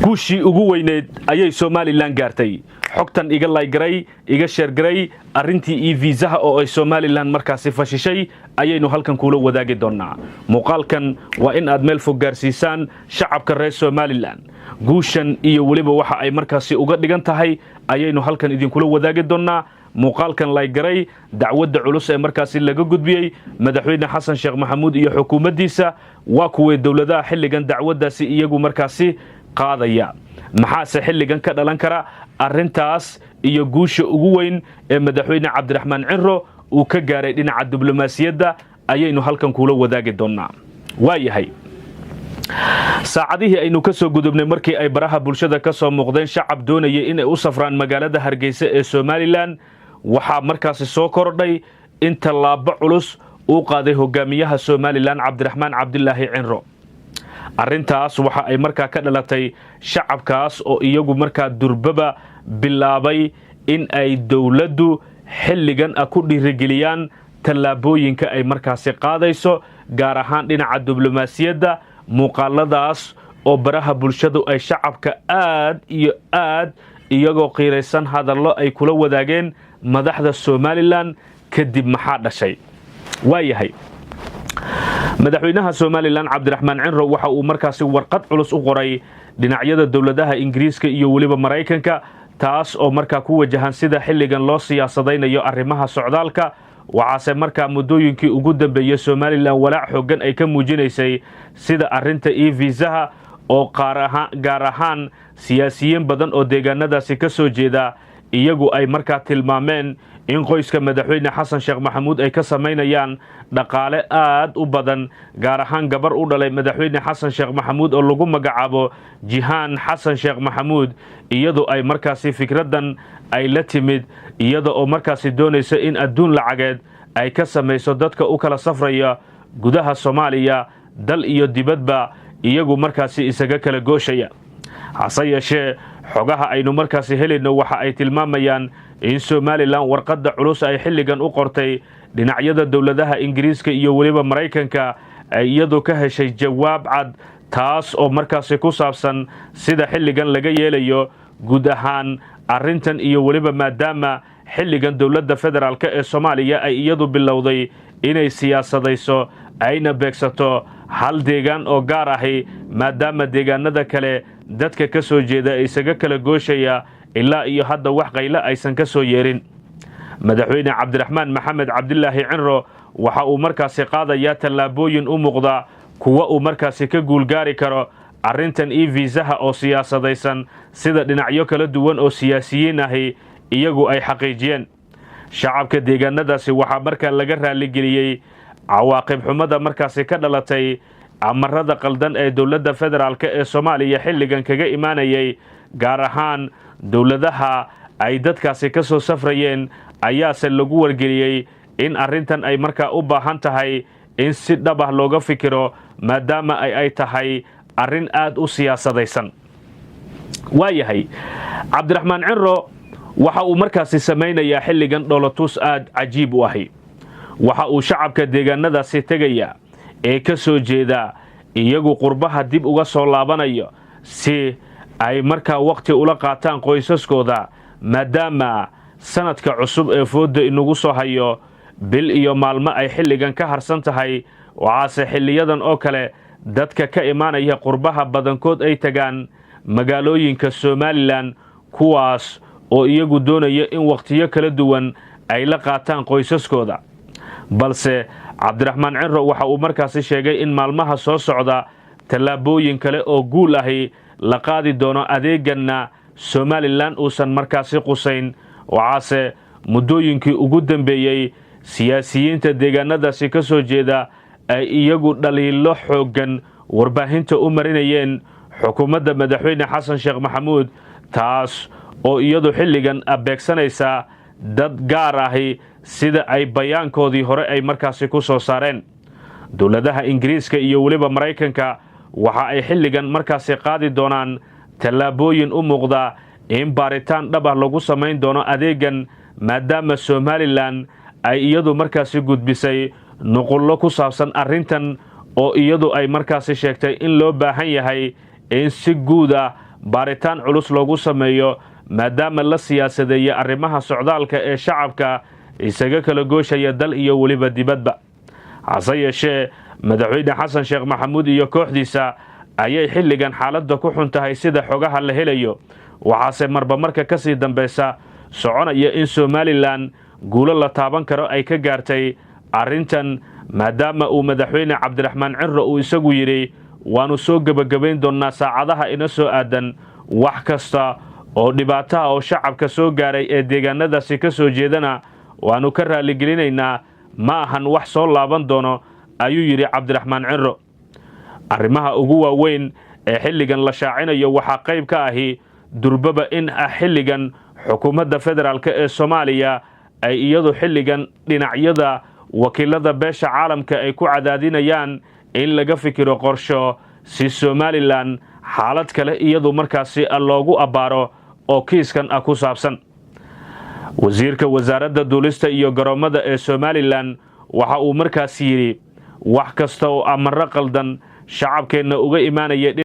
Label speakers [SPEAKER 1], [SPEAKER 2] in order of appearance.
[SPEAKER 1] guushii ugu weyneed ayay Somaliland gaartay xogtan iga laygaray iga sheergaray arintii visa oo ay Somaliland markaasi fashishay ayaynu halkan kula wadaagi doonaa muuqaalkan waa in aad meel fog gaarsiisaan shacabka reer Somaliland guushan iyo waliba waxa ay markaasi uga dhigan tahay ayaynu halkan idin kula wadaagi doonaa muuqaalkan laygaray dacwadda culus ee markaasi laga gudbiyay madaxweyne Xasan Sheekh Maxamuud iyo xukuumaddiisa waa kuwee dawladaha xilligan dacwaddaasi iyagu markaasi qaadaya maxaa xilligan ka dhalan kara arintaas iyo guusha ugu weyn ee madaxweyne Cabdiraxmaan Cinro uu ka gaaray dhinaca diblomaasiyadda ayaynu halkan kula wadaagi doonaa waayahay saacadihii aynu ka soo gudubnay markii ay baraha bulshada ka soo muuqdeen shacab doonayay inay u safraan magaalada Hargeysa ee Somaliland waxa markaasi soo kordhay in talaabo culus uu qaaday hogaamiyaha Somaliland Cabdiraxmaan Cabdilaahi Cinro arintaas waxa ay markaa ka dhalatay shacabkaas oo iyagu markaa durbaba bilaabay in ay dawladdu xilligan ku dhiirigeliyaan talaabooyinka ay markaasi qaadayso gaar ahaan dhinaca diblomaasiyadda muuqaaladaas oo baraha bulshadu ay shacabka aad iyo aad iyagoo qiiraysan hadallo ay kula wadaageen madaxda Somaliland kadib maxaa dhashay waayahay madaxweynaha Somaliland Cabdiraxmaan Cinro waxa uu markaasi warqad culus u qoray dhinacyada dawladaha Ingiriiska iyo waliba Mareykanka taas oo markaa ku wajahan sida xilligan loo siyaasadaynayo arrimaha socdaalka waxaase markaa muddooyinkii ugu dambeeyay Somaliland walaac xooggan ay ka muujinaysay sida arinta visa oo gaar ahaan siyaasiyiin badan oo deegaanadaasi ka soo jeeda iyagu ay markaa tilmaameen in qoyska madaxweyne Xasan Sheekh Maxamuud ay ka sameynayaan dhaqaale aad u badan gaar ahaan gabar u dhalay madaxweyne Xasan Sheekh Maxamuud oo lagu magacaabo Jihaan Xasan Sheekh Maxamuud iyadoo ay markaasi fikradan ay la timid iyadoo oo markaasi doonaysa in adduun lacageed ay ka samayso dadka u kala safraya gudaha Soomaaliya dal iyo dibadba iyagu markaasi isaga kala gooshaya hase yeeshee xogaha aynu markaasi helayno waxa ay tilmaamayaan in Somaliland warqadda culus ay xilligan u qortay dhinacyada dawladaha Ingiriiska iyo waliba Mareykanka ay iyadoo ka heshay jawaab cad taas oo markaasi ku saabsan sida xilligan laga yeelayo guud ahaan arintan iyo waliba maadaama xilligan dawladda federaalka ee Soomaaliya ay iyadu bilowday inay siyaasadayso ayna beegsato hal deegaan oo gaar ahi maadaama deegaanada kale dadka ka soo jeeda ay isaga kala gooshaya ilaa iyo hadda wax qayla aysan ka soo yeerin madaxweyne Cabdiraxmaan Maxamed Cabdilaahi Cinro waxa uu markaasi qaadayaa talaabooyin u muuqda kuwa uu markaasi ka guulgaari karo arintan visa oo siyaasadaysan sida dhinacyo kala duwan oo siyaasiyiin ahi iyagu ay xaqiijiyeen shacabka deegaanadaasi waxa markaa laga raali geliyay cawaaqib xumada markaasi ka dhalatay amarada qaldan ee dawladda federaalka ee Soomaaliya xilligan kaga imaanayay gaar ahaan dawladaha ay dadkaasi ka soo safrayeen ayaase lagu wargeliyay in arintan ay markaa u baahan tahay in si dhab ah looga fikiro maadaama ay tahay arin aad u siyaasadaysan waayahay Cabdiraxmaan Cinro waxa uu markaasi sameynayaa xilligan dholotus aad cajiib u ahi waxa uu shacabka deegaanadaasi tegaya ee ka soo jeeda iyagu qurbaha dib uga soo laabanayo si ay markaa waqti ula qaataan qoysaskooda maadaama sanadka cusub ee fooda inagu soo hayo bil iyo maalmo ay xilligan ka harsan tahay waxaase xilliyadan oo kale dadka ka imaanaya qurbaha badankood ay tagaan magaalooyinka Somaliland kuwaas oo iyagu doonaya in waqtiyo kala duwan ay la qaataan qoysaskooda balse Cabdiraxmaan Cinro waxa uu markaasi sheegay in maalmaha soo socda talaabooyin kale oo guul ahi la qaadi doono adeegana Somaliland uusan markaasi qusayn waxaase muddooyinkii ugu dambeeyay siyaasiyiinta deegaanadaasi ka soo jeeda ay iyagu dhaliilo xooggan warbaahinta u marinayeen xukuumadda madaxweyne Xasan Sheekh Maxamuud taas oo iyadu xilligan abeegsanaysa dad gaar ahi sida ay bayaankoodii hore ay markaasi ku soo saareen dawladaha Ingiriiska iyo waliba Mareykanka waxa ay xilligan markaasi qaadi doonaan talaabooyin u muuqda in baaritaan dhab ah lagu sameyn doono adeegan maadaama Somaliland ay iyadu markaasi gudbisay nuqullo ku saabsan arintan oo iyadu ay markaasi sheegtay in loo baahan yahay in si guud ah baaritaan culus loogu sameeyo maadaama la siyaasadeeyay arrimaha socdaalka ee shacabka isaga kala gooshaya dal iyo weliba dibadba. hase yeeshee madaxweyne xasan sheekh maxamuud iyo kooxdiisa ayay xilligan xaaladda ku xun tahay sida xogaha la helayo, waxaase marba marka ka sii dambaysa soconaya in Somaliland guulo la taaban karo ay ka gaartay arrintan, maadaama uu madaxweyne Cabdiraxmaan Cirro uu isagu yidhi waanu soo gabagabayn doonnaa saacadaha ina soo aadan wax kasta oo dhibaataha oo shacabka soo gaaray ee deegaanadaasi ka soo jeedana waanu ka raalligelinaynaa, ma ahan wax soo laaban doono ayuu yidhi Cabdiraxmaan Cirro. arrimaha ugu waaweyn ee xilligan la shaacinayo waxaa qayb ka ahi durbaba in xilligan xukuumadda federaalka ee Soomaaliya ay iyadu xilligan dhinacyada wakiilada beesha caalamka ay ku cadaadinayaan in laga fikiro qorsho si Somaliland xaalad kale iyadu markaasi loogu abaaro oo kiiskan ku saabsan. wasiirka wasaaradda duulista iyo garoomada ee Somaliland waxa uu markaasi yidhi wax kasta oo amarro qaldan shacabkeenna uga imaanaya